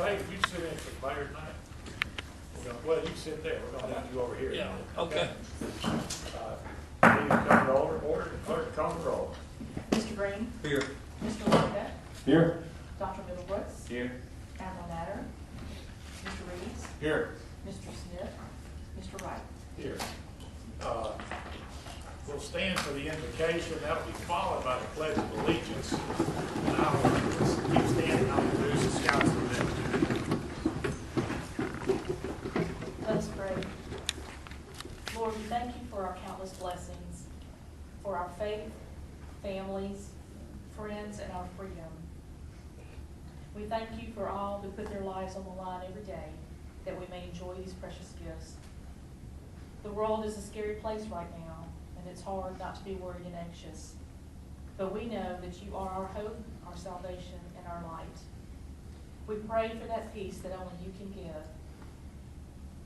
Page, you sit in for the mayor tonight? Well, you sit there, we're gonna have you over here. Yeah, okay. Please come to order, and clerk call the roll. Mr. Green? Here. Mr. Londa? Here. Dr. Middlebrooks? Here. Admiral Natter? Mr. Reeves? Here. Mr. Smith? Mr. Wright? Here. We'll stand for the invocation. That will be followed by the Pledge of Allegiance. And I will keep standing. I'll introduce the scouts in a minute. Let us pray. Lord, we thank you for our countless blessings, for our faith, families, friends, and our freedom. We thank you for all who put their lives on the line every day, that we may enjoy these precious gifts. The world is a scary place right now, and it's hard not to be worried and anxious. But we know that you are our hope, our salvation, and our light. We pray for that peace that only you can give.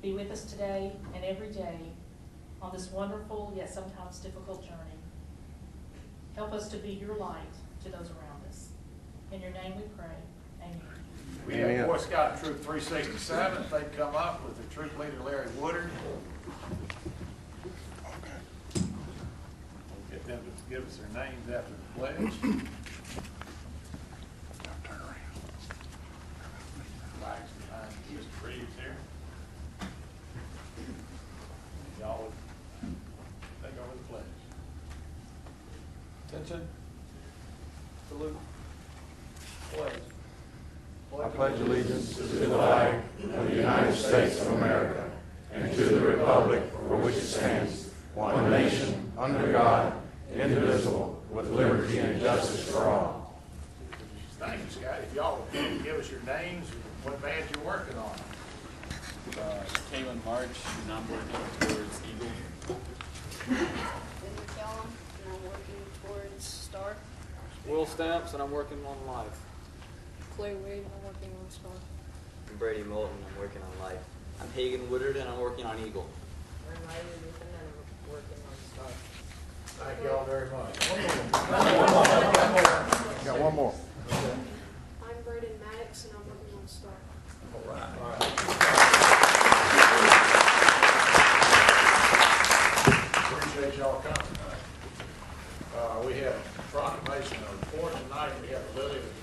Be with us today and every day on this wonderful yet sometimes difficult journey. Help us to be your light to those around us. In your name we pray. Amen. We have Boy Scout Troop 367. They come up with the troop leader, Larry Woodard. We'll get them to give us their names after the pledge. Flags behind Mr. Reeves here. Y'all would take over the pledge. Attention. Salute. Pledge. I pledge allegiance to the flag of the United States of America and to the republic for which it stands, one nation, under God, indivisible, with liberty and justice for all. Thank you, Scott. If y'all would give us your names and what band you're working on. Kaylin March, and I'm working towards Eagle. Denver Callum, and I'm working towards Star. Will Stamps, and I'm working on Life. Clay Wade, and I'm working on Star. I'm Brady Moulton, I'm working on Life. I'm Hagen Woodard, and I'm working on Eagle. I'm Riley Newton, and I'm working on Star. Thank y'all very much. Got one more. I'm Braden Maddox, and I'm working on Star. All right. Appreciate y'all coming tonight. We have a proclamation of report tonight. We have Lily with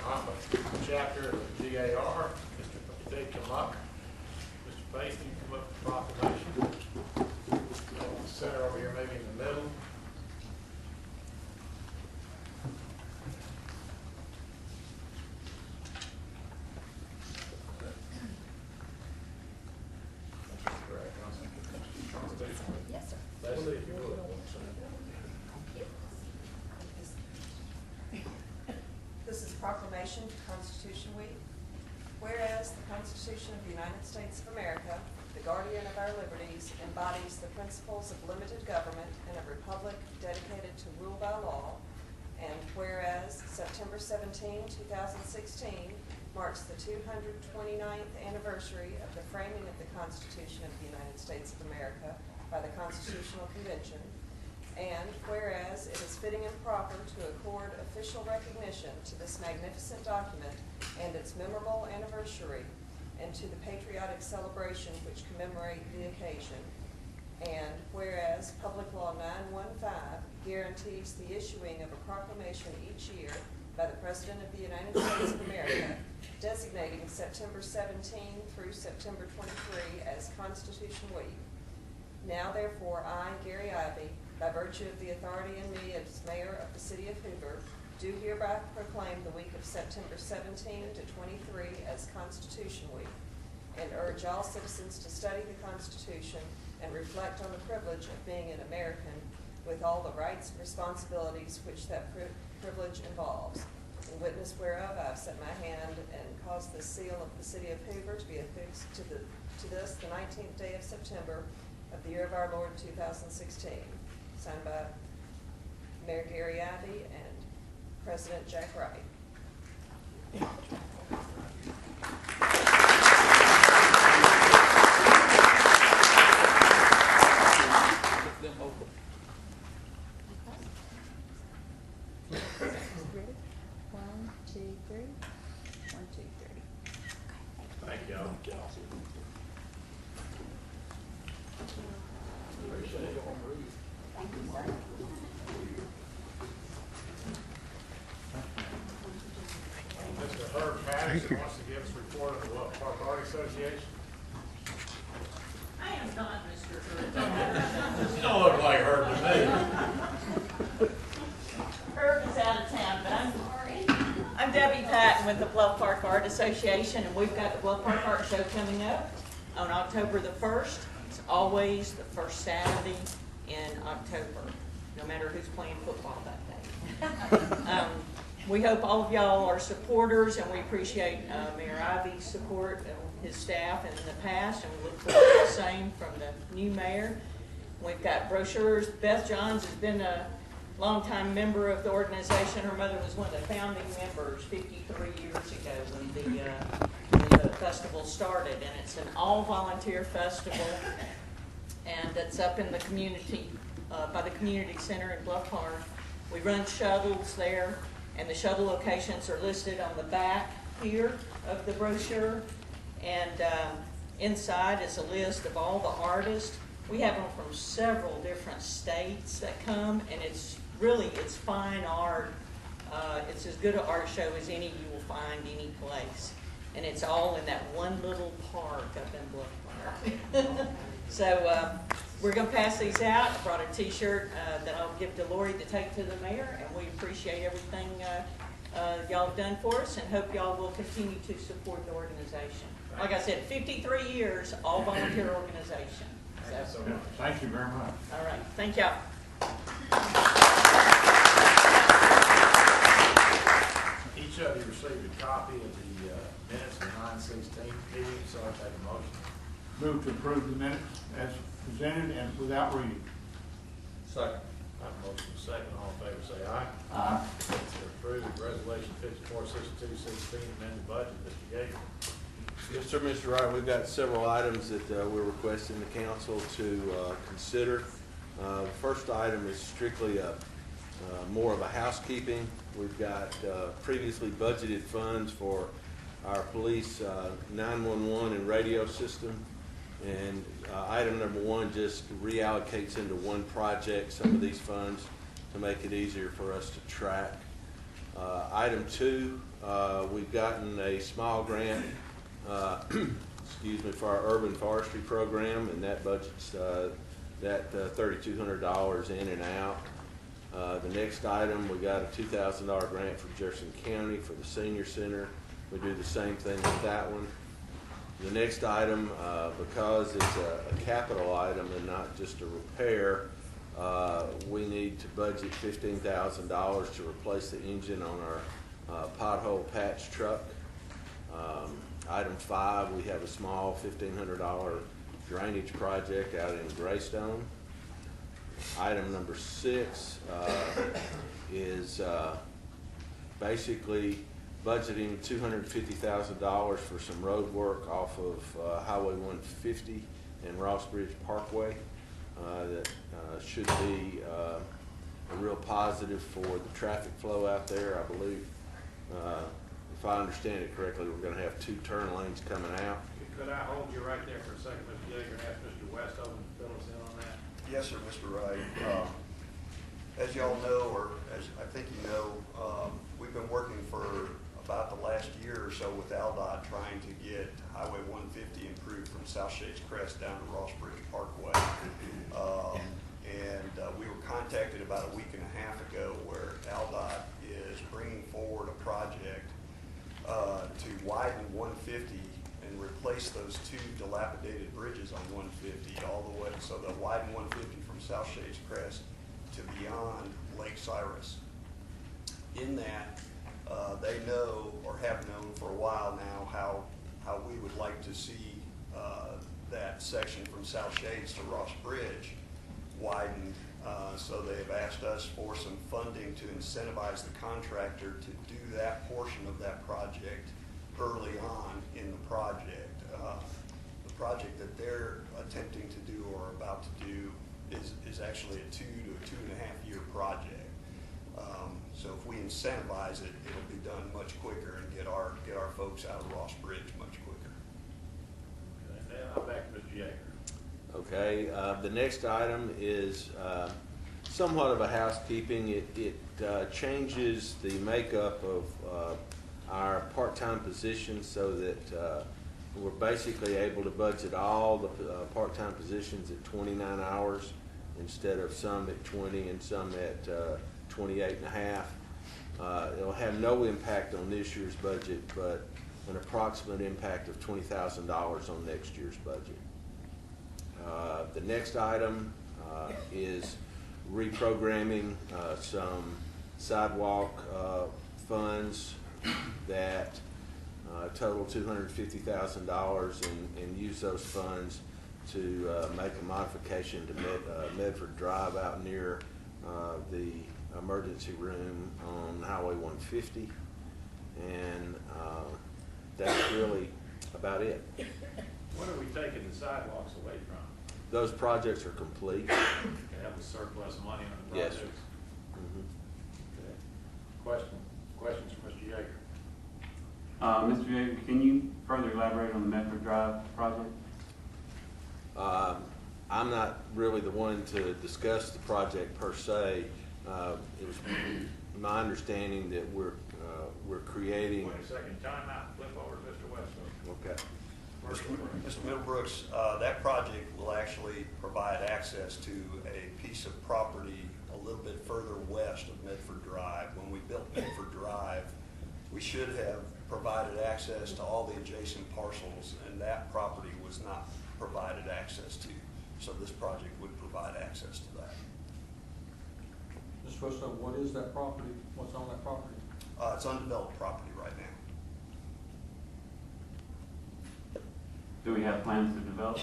the chapter of the GAR. Mr. They come up. Mr. Faith, you come up with the proclamation. Center over here, maybe in the middle. Yes, sir. Leslie, if you would. This is proclamation to Constitution Week. Whereas the Constitution of the United States of America, the guardian of our liberties, embodies the principles of limited government in a republic dedicated to rule by law, and whereas September 17, 2016 marks the 229th anniversary of the framing of the Constitution of the United States of America by the Constitutional Convention, and whereas it is fitting and proper to accord official recognition to this magnificent document and its memorable anniversary, and to the patriotic celebration which commemorate the occasion, and whereas Public Law 915 guarantees the issuing of a proclamation each year by the President of the United States of America designating September 17 through September 23 as Constitution Week. Now therefore I, Gary Ivey, by virtue of the authority in me as Mayor of the City of Hoover, do hereby proclaim the week of September 17 to 23 as Constitution Week, and urge all citizens to study the Constitution and reflect on the privilege of being an American with all the rights and responsibilities which that privilege involves. In witness whereof, I have set my hand and caused the seal of the City of Hoover to be affixed to this, the 19th day of September of the year of our Lord 2016. Signed by Mayor Gary Ivey and President Jack Wright. you, y'all. Appreciate it. Mr. Herb Patterson wants to give us a report of the Bluff Park Art Association. I am not Mr. Hurd. You don't look like Herb to me. Herb is out of town, but I'm Debbie Patton with the Bluff Park Art Association, and we've got the Bluff Park Art Show coming up on October the 1st. It's always the first Saturday in October, no matter who's playing football that day. We hope all of y'all are supporters, and we appreciate Mayor Ivy's support of his staff in the past, and we look forward to the same from the new mayor. We've got brochures. Beth Johns has been a longtime member of the organization. Her mother was one of the founding members 53 years ago when the festival started, and it's an all-volunteer festival, and it's up in the community, by the community center in Bluff Park. We run shuttles there, and the shuttle locations are listed on the back here of the brochure. And inside is a list of all the artists. We have them from several different states that come, and it's fine art. It's as good an art show as any you will find any place. And it's all in that one little park up in Bluff Park. So we're going to pass these out. I brought a t-shirt that I'll give to Lori to take to the mayor, and we appreciate everything y'all have done for us, and hope y'all will continue to support the organization. Like I said, 53 years, all volunteer organization. So, Thank you very much. all right, thank y'all. Each of you received a copy of the minutes of the 9/16 meeting, so I take a motion. Move to approve the minutes as presented and without reading. Second. I have a motion and a second. All in favor, say aye. Aye. It's approved. Resolution 546216, amended budget. Mr. Gator. Yes, sir, Mr. Wright. We've got several items that we're requesting the council to consider. The first item is strictly more of a housekeeping. We've got previously budgeted funds for our police 911 and radio system. And item number one just reallocates into one project some of these funds to make it easier for us to track. Item two, we've gotten a small grant excuse me, for our urban forestry program, and that budget's that $3,200 in and out. The next item, we got a $2,000 grant from Jefferson County for the senior center. We do the same thing with that one. The next item, because it's a capital item and not just a repair, we need to budget $15,000 to replace the engine on our pothole patch truck. Item 5, we have a small $1,500 drainage project out in Greystone. Item number 6 is basically budgeting $250,000 for some road work off of Highway 150 and Ross Bridge Parkway. That should be a real positive for the traffic flow out there. I believe, if I understand it correctly, we're going to have 2 turn lanes coming out. Could I hold you right there for a second, Mr. Yeager, and ask Mr. Westover to fill us in on that? Yes, sir, Mr. Wright. As y'all know, or as I think you know, we've been working for about the last year or so with AlDOT trying to get Highway 150 improved from South Shades Crest down to Ross Bridge Parkway. We were contacted about a week and a half ago where AlDOT is bringing forward a project to widen 150 and replace those 2 dilapidated bridges on 150 all the way. So they'll widen 150 from South Shades Crest to beyond Lake Cyrus. In that, they know or have known for a while now how we would like to see that section from South Shades to Ross Bridge widened. So they've asked us for some funding to incentivize the contractor to do that portion of that project early on in the project. The project that they're attempting to do or about to do is actually a 2 to 2.5 year project. So if we incentivize it, it'll be done much quicker and get our folks out of Ross Bridge much quicker. Okay, the next item is somewhat of a housekeeping. It changes the makeup of our part-time positions so that we're basically able to budget all the part-time positions at 29 hours instead of some at 20 and some at 28 and a half. It'll have no impact on this year's budget, but an approximate impact of $20,000 on next year's budget. The next item is reprogramming some sidewalk funds that total $250,000 and use those funds to make a modification to Medford Drive out near the emergency room on Highway 150. And that's really about it. What are we taking the sidewalks away from? Those projects are complete. Can have the surplus money on the Yes, projects? sir. Questions for Mr. Yeager? Mr. Yeager, can you further elaborate on the Medford Drive project? I'm not really the one to discuss the project per se. It was my understanding that we're creating. Wait a second, time out, flip over to Mr. Westbrook. Okay. Mr. Middlebrooks, that project will actually provide access to a piece of property a little bit further west of Medford Drive. When we built Medford Drive, we should have provided access to all the adjacent parcels, and that property was not provided access to. So this project would provide access to that. Mr. Russo, what is that property? What's on that property? It's undeveloped property right now. Do we have plans to develop?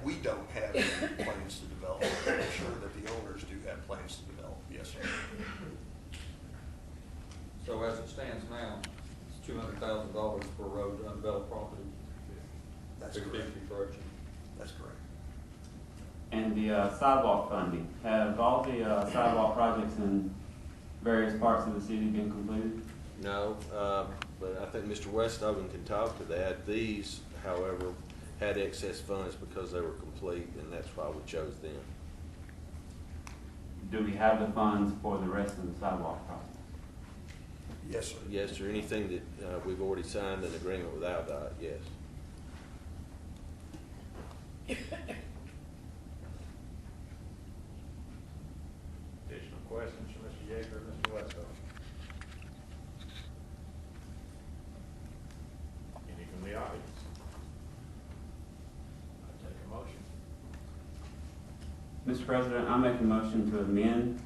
We don't have any plans to develop. I'm sure that the owners do have plans to develop, yes, sir. So as it stands now, it's $200,000 for a road to undeveloped property. That's 650 correct. for Ocean. That's correct. And the sidewalk funding, have all the sidewalk projects in various parts of the city been completed? No, but I think Mr. Westoven can talk to that. These, however, had excess funds because they were complete, and that's why we chose them. Do we have the funds for the rest of the sidewalk projects? Yes, sir. Yes, sir. Anything that we've already signed an agreement with AlDOT, yes. Additional questions for Mr. Yeager or Mr. Westbrook? Any from the audience? I take a motion. Mr. President, I make a motion to amend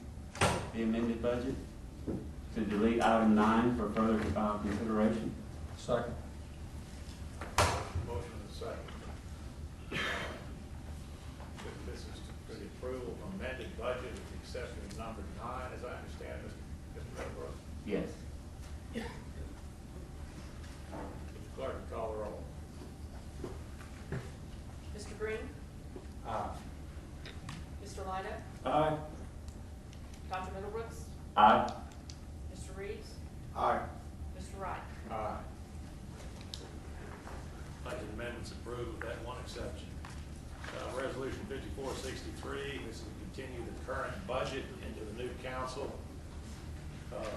the amended budget to delete item 9 for further consideration. Second. Motion and second. This is for the approval of amended budget with the exception of number 9, as I understand, Mr. Middlebrooks. Yes. Mr. Clerk, call the roll. Mr. Green? Aye. Mr. Lino? Aye. Dr. Middlebrooks? Aye. Mr. Reeves? Aye. Mr. Wright? Aye. Budget amendments approved with that one exception. Resolution 5463, this is to continue the current budget into the new council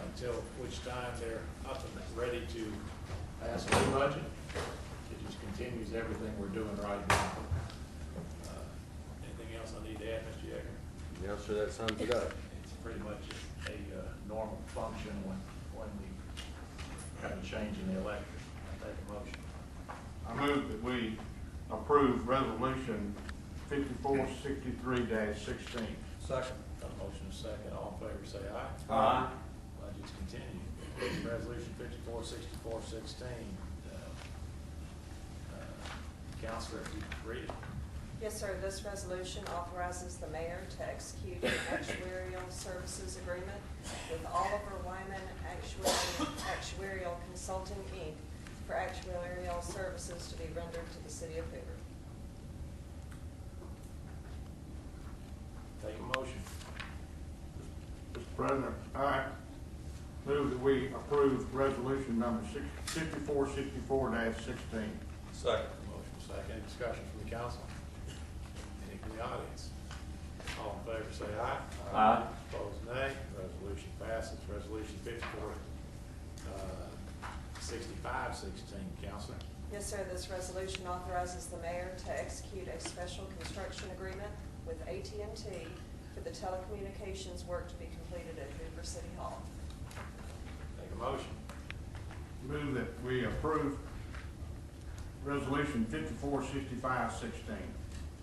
until which time they're up and ready to pass a new budget. It just continues everything we're doing right now. Anything else I need to add, Mr. Yeager? No, sir, that sums it up. It's pretty much a normal function when we have a change in the electorate. I take a motion. I move that we approve resolution 5463-16. Second. A motion is second. All in favor say aye. Aye. Budget's continued. Resolution 5464-16. Counselor, if you could read it. Yes, sir. This resolution authorizes the mayor to execute an actuarial services agreement with Oliver Wyman Actuarial Consulting, Inc. for actuarial services to be rendered to the city of Hoover. Take a motion. Mr. President, I move that we approve resolution number 5464-16. Second. Motion second, any discussion from the council? Any from the audience? All in favor say aye. Aye. Opposed, nay. Resolution passes. Resolution 6516, Counselor. Yes, sir, this resolution authorizes the mayor to execute a special construction agreement with AT&T for the telecommunications work to be completed at Hoover City Hall. Take a motion. Move that we approve resolution 546516.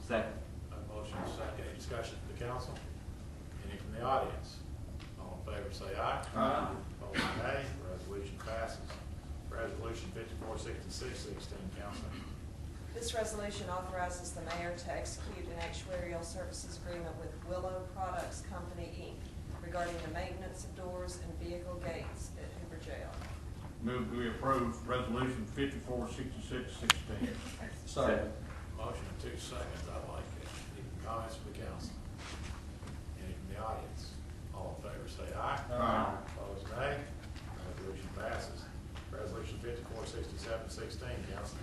Second. A motion is second, any discussion from the council? Any from the audience? All in favor say aye. Aye. Opposed, nay. Resolution passes. Resolution 5466, Counselor. This resolution authorizes the mayor to execute an actuarial services agreement with Willow Products Company, Inc. regarding the maintenance of doors and vehicle gates at Hoover Jail. Move that we approve resolution 546616. Second. Motion in 2 seconds, I like it. Any comments from the council? Any from the audience? All in favor say aye. Aye. Opposed, nay. Resolution passes. Resolution 546716, Counselor.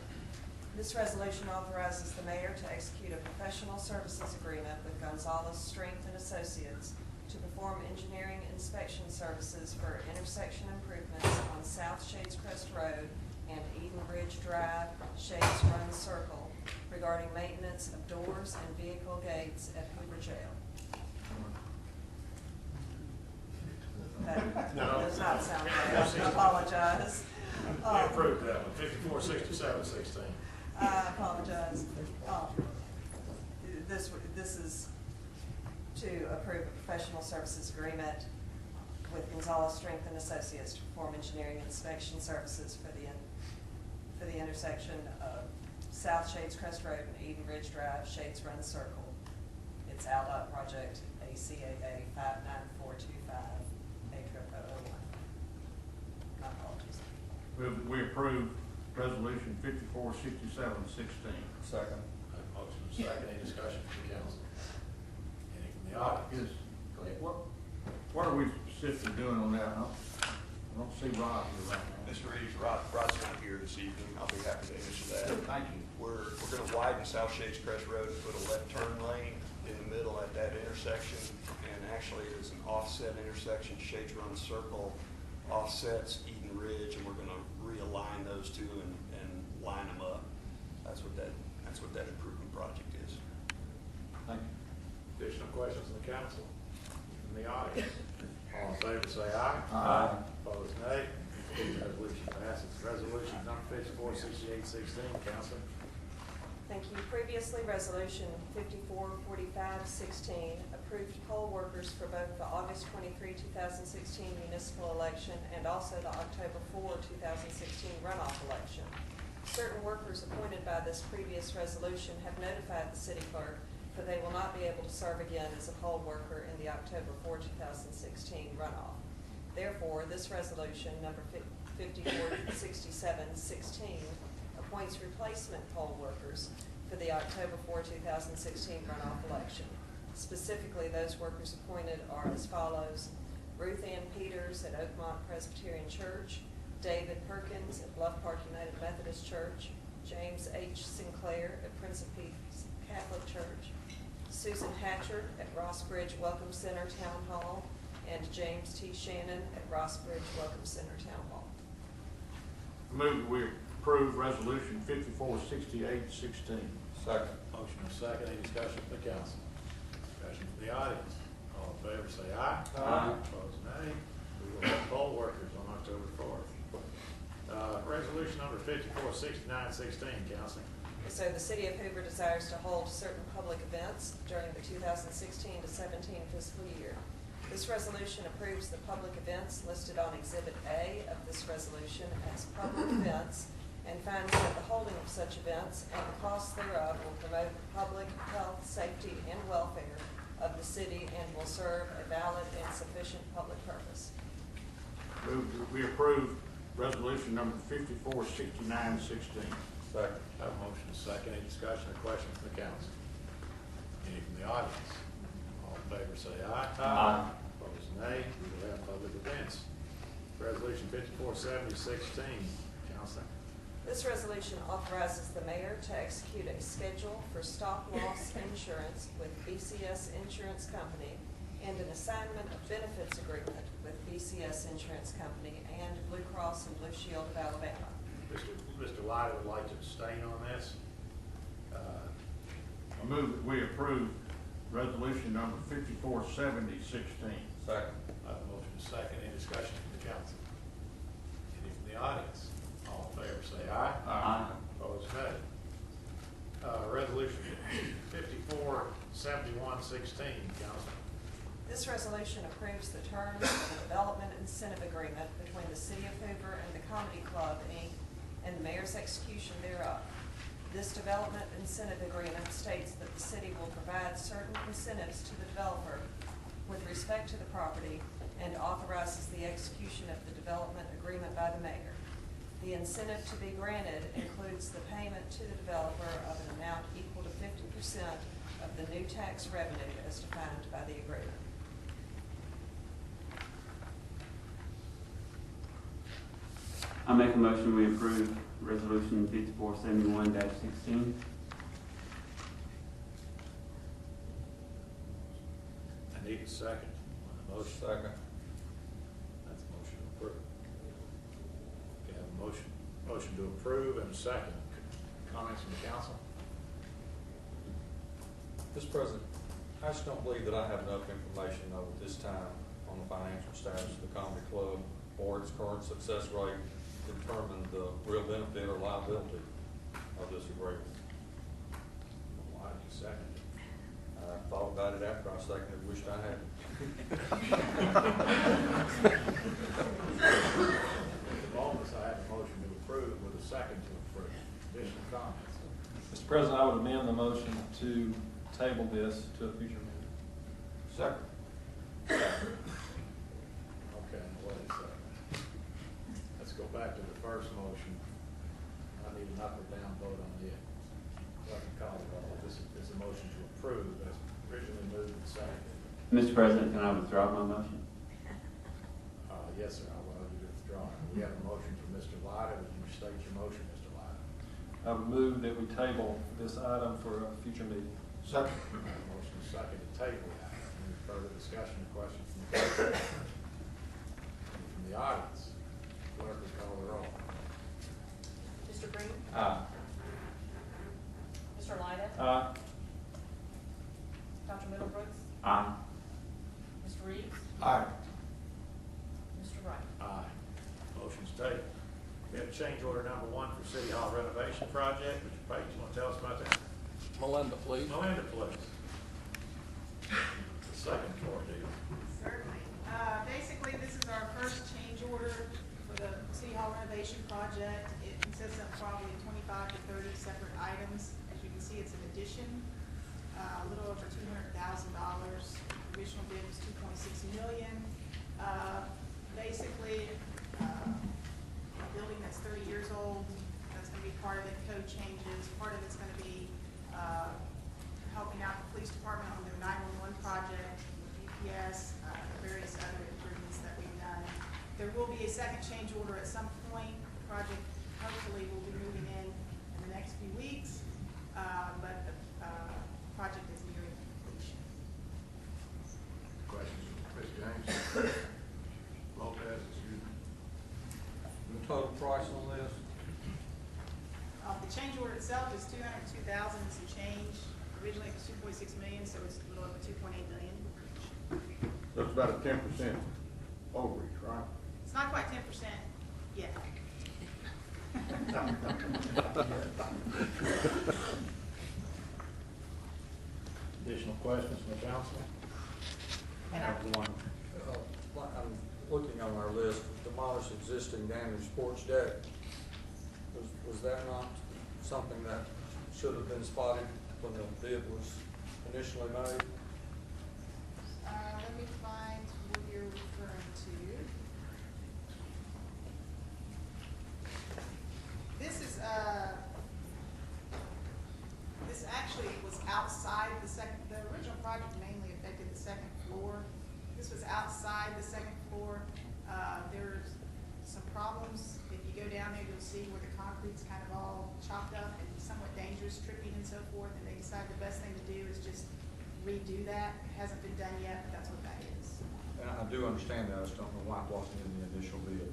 This resolution authorizes the mayor to execute a professional services agreement with Gonzalez Strength and Associates to perform engineering inspection services for intersection improvements on South Shades Crest Road and Eden Bridge Drive, Shades Run Circle regarding maintenance of doors and vehicle gates at Hoover Jail. That does not sound right. I apologize. We approved that one, 546716. I apologize. This is to approve a professional services agreement with Gonzalez Strength and Associates to perform engineering inspection services for the intersection of South Shades Crest Road and Eden Ridge Drive, Shades Run Circle. It's ALDOT project ACAA 59425, A0001. My apologies. Move that we approve resolution 546716. Second. Motion is second, any discussion from the council? Any from the audience? Go ahead. What are we specifically doing on that? I don't see Rod here right now. Mr. Reeves, Rod's not here this evening. I'll be happy to answer that. Thank you. We're going to widen South Shades Crest Road and put a left turn lane in the middle at that intersection. And actually, it is an offset intersection. Shades Run Circle offsets Eden Ridge, and we're going to realign those two and line them up. That's what that improvement project is. Thank you. Additional questions from the council? From the audience? All in favor say aye. Aye. Opposed, nay. Resolution passes. Resolution number 546816, Counselor. Thank you. Previously, resolution 544516 approved poll workers for both the August 23, 2016 municipal election and also the October 4, 2016 runoff election. Certain workers appointed by this previous resolution have notified the city clerk that they will not be able to serve again as a poll worker in the October 4, 2016 runoff. Therefore, this resolution, number 546716, appoints replacement poll workers for the October 4, 2016 runoff election. Specifically, those workers appointed are as follows: Ruth Ann Peters at Oakmont Presbyterian Church, David Perkins at Bluff Park United Methodist Church, James H. Sinclair at Prince of Peace Catholic Church, Susan Hatcher at Ross Bridge Welcome Center Town Hall, and James T. Shannon at Ross Bridge Welcome Center Town Hall. Move that we approve resolution 546816. Second. Motion is second, any discussion from the council? Discussion from the audience? All in favor say aye. Aye. Opposed, nay. We will have poll workers on October 4th. Resolution number 546916, Counselor. So the City of Hoover desires to hold certain public events during the 2016 to 17 fiscal year. This resolution approves the public events listed on Exhibit A of this resolution as public events and finds that the holding of such events and the costs thereof will promote the public health, safety, and welfare of the city and will serve a valid and sufficient public purpose. Move that we approve resolution number 546916. Second. Have a motion is second, any discussion or question from the council? Any from the audience? All in favor say aye. Aye. Opposed, nay. We will have public events. Resolution 547016, Counselor. This resolution authorizes the mayor to execute a schedule for stop loss insurance with BCS Insurance Company and an assignment of benefits agreement with BCS Insurance Company and Blue Cross and Blue Shield of Alabama. Mr. Lyda would like to abstain on this. I move that we approve resolution number 547016. Second. Motion is second. Any discussion from the council? Any from the audience? All in favor say aye. Aye. Opposed, nay. Resolution 547116, Councilman. This resolution approves the terms of the development incentive agreement between the City of Hoover and the Comedy Club, Inc., and the mayor's execution thereof. This development incentive agreement states that the city will provide certain incentives to the developer with respect to the property and authorizes the execution of the development agreement by the mayor. The incentive to be granted includes the payment to the developer of an amount equal to 50% of the new tax revenue as defined by the agreement. I make a motion we approve resolution 5471-16. I need a second on the motion. Second. That's a motion to approve. Okay, I have a motion to approve and a second. Comments from the council? Mr. President, I just don't believe that I have enough information though at this time on the financial status of the Comedy Club or its current success rate to determine the real benefit or liability of this agreement. Why did you second it? I thought about it after I seconded, wished I hadn't. At the moment, I have a motion to approve with a second to approve. Additional comments? Mr. President, I would amend the motion to table this to a future meeting. Second. Okay, wait a second. Let's go back to the first motion. I need an up or down vote on it. Like a call it all. This is a motion to approve, as originally moved and seconded. Mr. President, can I withdraw my motion? Yes, sir, I will have you withdraw. We have a motion from Mr. Lyda. Would you state your motion, Mr. Lyda? I would move that we table this item for a future meeting. Second. Motion is second to table that. Any further discussion or questions from the council? Any from the audience? Clerk, please call the roll. Mr. Green? Aye. Mr. Lyda? Aye. Dr. Middlebrooks? Aye. Mr. Reeves? Aye. Mr. Wright? Aye. Motion's tabled. We have change order number 1 for City Hall renovation project. Mr. Page, you want to tell us about that? Melinda, please. Melinda, please. The second floor deal. Certainly. Basically, this is our first change order for the City Hall renovation project. It consists of probably 25 to 30 separate items. As you can see, it's an addition, a little over $200,000. The original bid was $2.6 million. Basically, a building that's 30 years old, that's going to be part of it, code changes. Part of it's going to be helping out the police department on their 911 project, GPS, various other improvements that we've done. There will be a second change order at some point. The project hopefully will be moving in the next few weeks, but the project is nearing completion. Questions? Ms. James? Lopez, excuse me. The total price on this? The change order itself is $202,000 and some change. Originally it was $2.6 million, so it's a little over $2.8 million. So it's about a 10% overreach, right? It's not quite 10% yet. Additional questions from the council? I have one. I'm looking on our list, demolish existing damaged porch deck. Was that not something that should have been spotted when the bid was initially made? Let me find what you're referring to. This actually was outside the second, the original project mainly affected the second floor. This was outside the second floor. There's some problems. If you go down there, you'll see where the concrete's kind of all chopped up and somewhat dangerous, tripping and so forth, and they decided the best thing to do is just redo that. It hasn't been done yet, but that's what that is. And I do understand that, I just don't know why it wasn't in the initial bid.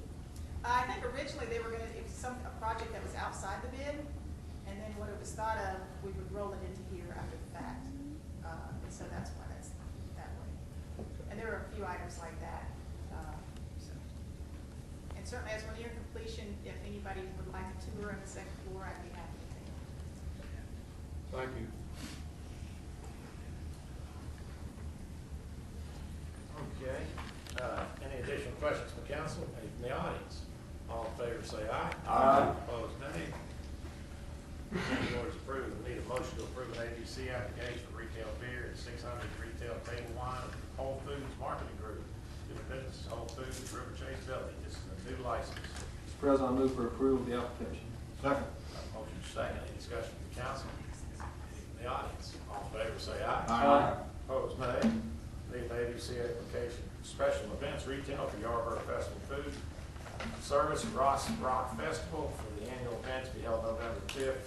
I think originally they were gonna, it was a project that was outside the bid, and then what it was thought of, we would roll it into here after the fact. And so that's why that's that way. And there are a few items like that. So. And certainly as we're near completion, if anybody would like a tour on the second floor, I'd be happy to take it. Thank you. Okay, any additional questions from council? Any from the audience? All in favor say aye. Aye. Opposed, nay. The order is approved. We need a motion to approve an ABC application for retail beer at 600 retail table wine of Whole Foods Marketing Group, doing business as Whole Foods, River Chase Building. This is a new license. Mr. President, I move for approval of the application. Second. Motion second. Any discussion from the council? Any from the audience? All in favor say aye. Aye. Opposed, nay. Need an ABC application, special events retail for Yarborough Festival Food Service and Rock Festival for the annual event to be held November 5th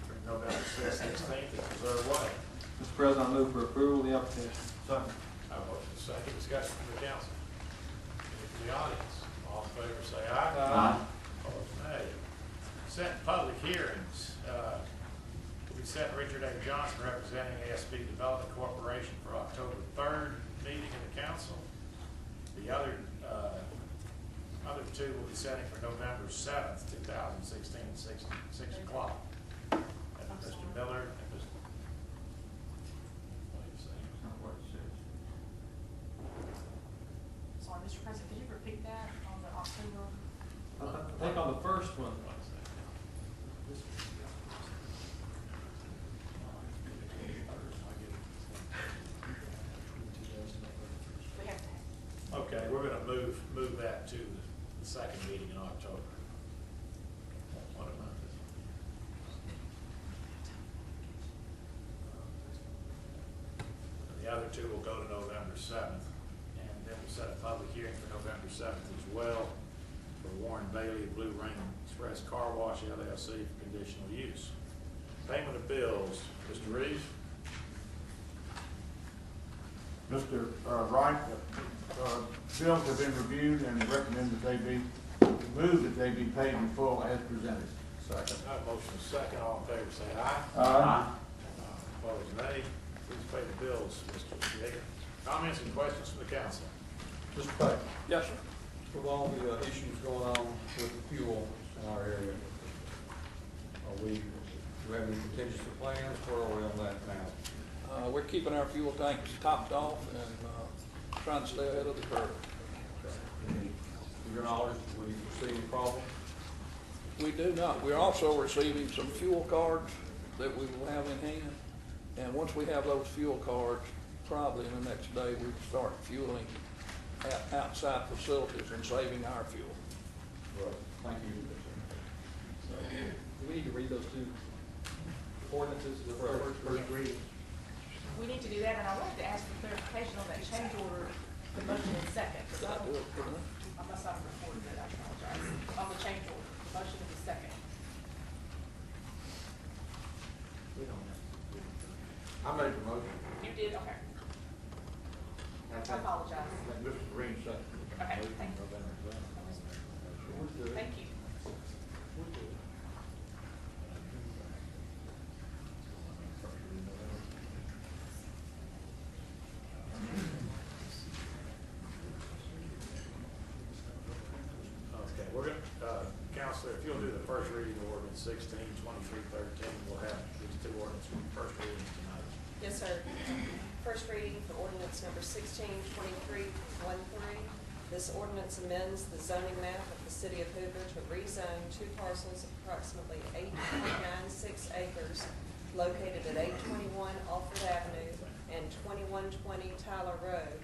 through November 6th, 16th at Preserve Way. Mr. President, I move for approval of the application. Second. Motion second, discussion from the council. Any from the audience? All in favor say aye. Aye. Opposed, nay. Set public hearings. We set Richard A. Johnson representing ASB Development Corporation for October 3rd meeting in the council. The other two will be setting for November 7th, 2016, 6 o'clock. And Mr. Miller and Mr. What do you say? Sorry, Mr. President, could you repeat that on the October? I think on the first one, We have to. Okay, we're gonna move that to the second meeting in October. What about this? The other two will go to November 7th, and then we'll set a public hearing for November 7th as well for Warren Bailey of Blue Ring Express Car Wash LLC for conditional use. Payment of bills, Mr. Reeves? Mr. Wright, bills have been reviewed and recommend that they be, move that they be paid in full as presented. Second. Motion is second, all in favor say aye. Aye. Opposed, nay. Please pay the bills, Mr. Yeager. Comments and questions from the council? Mr. Pike, yes, sir. with all the issues going on with the fuel in our area, do we have any contingency plans? Where are we on that now? We're keeping our fuel tanks topped off and trying to stay ahead of the curve. To your knowledge, do we foresee any problems? We do not. We're also receiving some fuel cards that we will have in hand. And once we have those fuel cards, probably in the next day, we can start fueling at outside facilities and saving our fuel. Right. Thank you. Do we need to read those two ordinances First reading. We need to do that, and I wanted to ask for clarification on that change order, the motion in second. Did I do it, didn't I? I must not have reported it, I apologize. On the change order, the motion in the second. We don't have. I made the motion. You did, okay. I apologize. Let Mr. Green second. Okay, thank you. Thank you. Okay, we're gonna, Counselor, if you'll do the first reading of ordinance 16-2313, we'll have these two ordinances first readings tonight. Yes, sir. First reading for ordinance number 16-2313. This ordinance amends the zoning map of the city of Hoover to rezone two parcels of approximately 8.96 acres located at 821 Alford Avenue and 2120 Tyler Road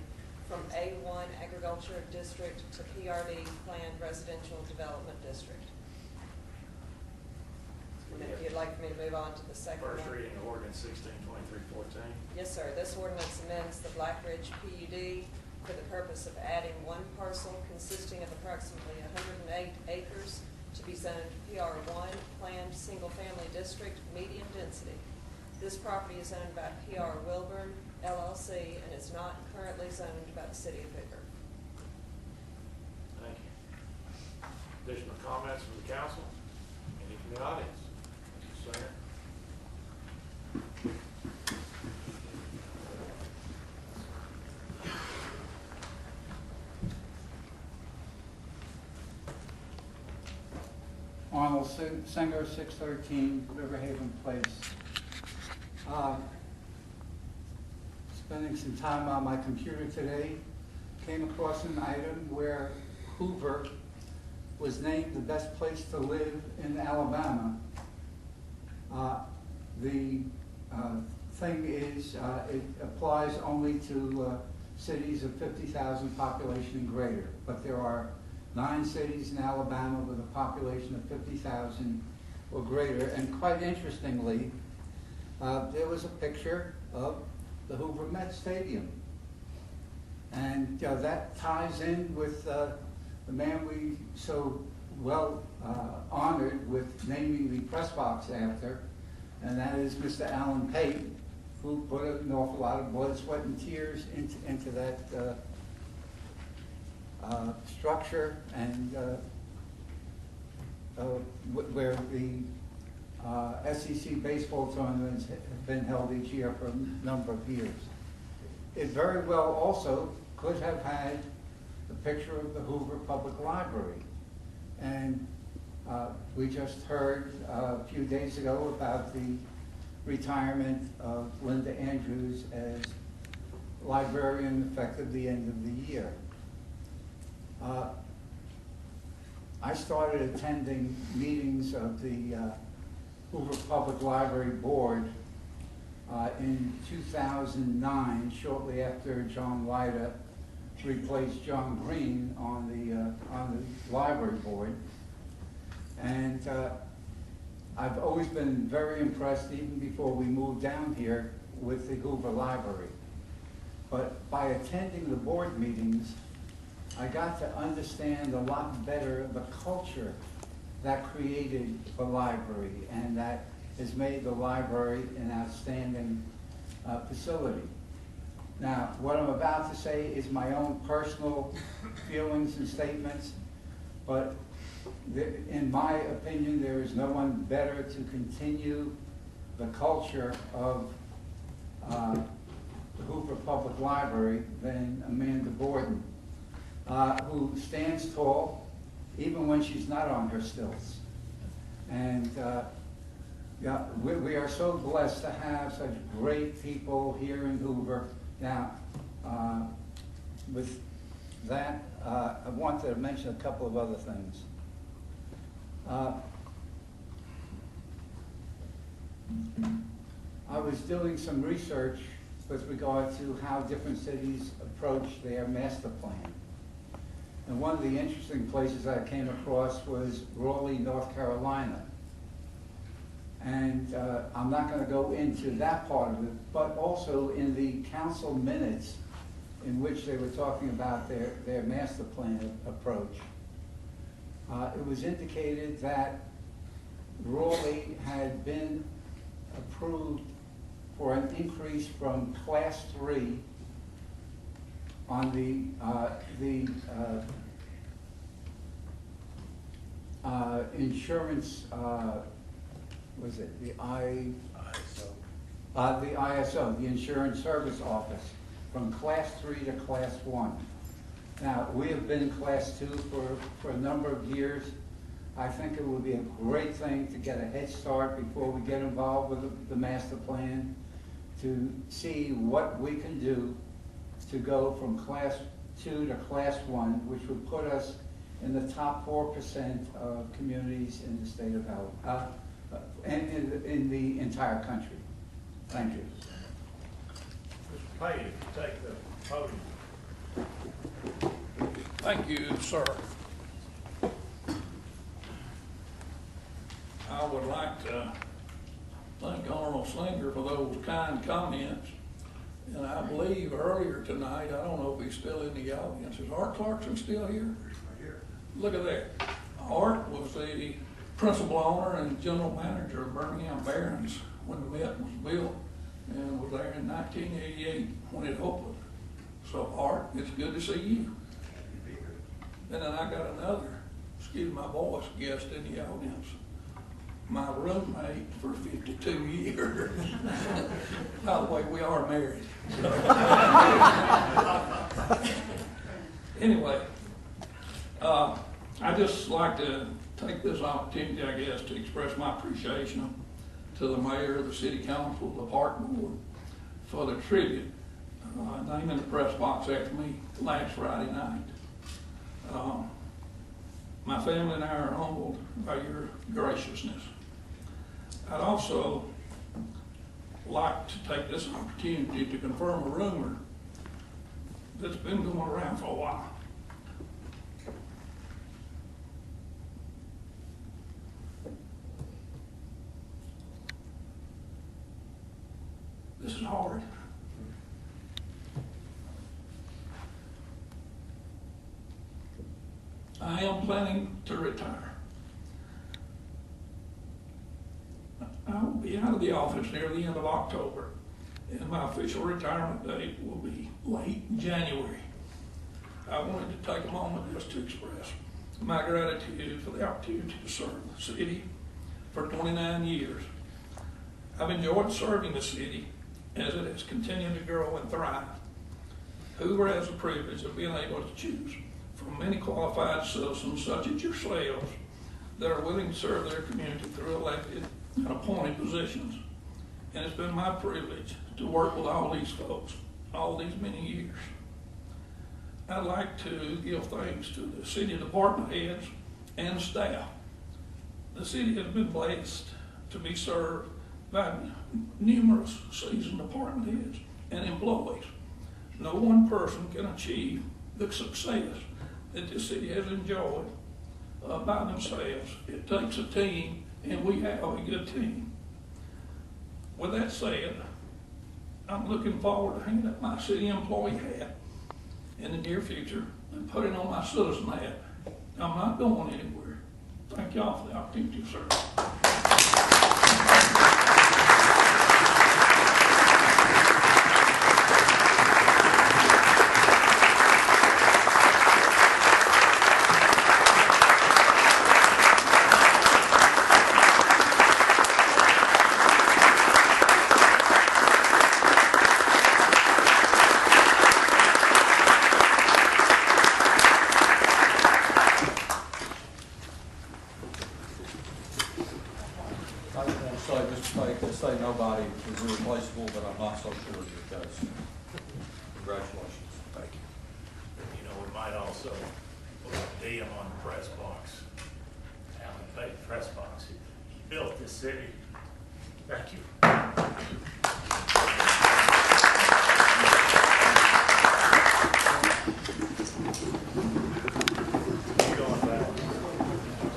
from A1 Agriculture District to PRD Planned Residential Development District. And if you'd like for me to move on to the second one. First reading of ordinance 16-2314. Yes, sir. This ordinance amends the Black Ridge PUD for the purpose of adding one parcel consisting of approximately 108 acres to to be zoned PR1, Planned Single Family District, Medium Density. This property is owned by PR Wilburn LLC and is not currently zoned by the City of Hoover. Thank you. Additional comments from the council? Any from the audience? Mr. Singer? Arnold Singer, 613 Riverhaven Place. Spending some time on my computer today, came across an item where Hoover was named the best place to live in Alabama. The thing is, it applies only to cities of 50,000 population and greater, but there are 9 cities in Alabama with a population of 50,000 or greater, and quite interestingly, there was a picture of the Hoover Met Stadium. And that ties in with the man we so well honored with naming the press box after, and that is Mr. Alan Payton, who put an awful lot of blood, sweat, and tears into that structure, and where the SEC baseball tournaments have been held each year for a number of years. It very well also could have had the picture of the Hoover Public Library. And we just heard a few days ago about the retirement of Linda Andrews as librarian effective the end of the year. I started attending meetings of the Hoover Public Library Board in 2009, shortly after John Lyda replaced John Green on the library board. And I've always been very impressed, even before we moved down here, with the Hoover Library. But by attending the board meetings, I got to understand a lot better the culture that created the library and that has made the library an outstanding facility. Now, what I'm about to say is my own personal feelings and statements, but in my opinion, there is no one better to continue the culture of the Hoover Public Library than Amanda Borden, who stands tall even when she's not on her stilts. And yeah, we are so blessed to have such great people here in Hoover. Now, with that, I wanted to mention a couple of other things. I was doing some research with regard to how different cities approach their master plan. And one of the interesting places I came across was Raleigh, North Carolina. And I'm not going to go into that part of it, but also in the council minutes in which they were talking about their master plan approach. It was indicated that Raleigh had been approved for an increase from Class 3 on the insurance, was it the ISO, the Insurance Service Office, from Class 3 to Class 1. Now, we have been in Class 2 for a number of years. I think it would be a great thing to get a head start before we get involved with the master plan, to see what we can do to go from Class 2 to Class 1, which would put us in the top 4% of communities in the state of Alabama, and in the entire country. Thank you. Mr. Payne, if you take the podium. Thank you, sir. I would like to thank Arnold Slinger for those kind comments. And I believe earlier tonight, I don't know if he's still in the audience, is Art Clarkson still here? Look at that. Art was the principal owner and general manager of Birmingham Barons when the Met was built, and was there in 1988 when it opened. So Art, it's good to see you. And then I got another, excuse my voice, guest in the audience. My roommate for 52 years. By the way, we are married. Anyway, I just like to take this opportunity, I guess, to express my appreciation to the mayor, the city council, the park board for the tribute naming the press box after me last Friday night. My family and I are humbled by your graciousness. I'd also like to take this opportunity to confirm a rumor that's been going around for a while. This is hard. I am planning to retire. I will be out of the office near the end of October, and my official retirement date will be late January. I wanted to take a moment just to express my gratitude for the opportunity to serve the city for 29 years. I've enjoyed serving the city as it has continued to grow and thrive. Hoover has the privilege of being able to choose from many qualified citizens such as yourselves that are willing to serve their community through elected and appointed positions. And it's been my privilege to work with all these folks all these many years. I'd like to give thanks to the city department heads and staff. The city has been blessed to be served by numerous seasoned department heads and employees. No one person can achieve the success that the city has enjoyed by themselves. It takes a team, and we have a good team. With that said, I'm looking forward to hanging up my city employee hat in the near future and putting on my citizen hat. I'm not going anywhere. Thank y'all for the opportunity to serve. I just want to say, just make, they say nobody is irreplaceable, but I'm not so sure of your case. Congratulations. Thank you. You know, we might also put a DM on the press box. Alan Pate, press box. He built this city. Thank you.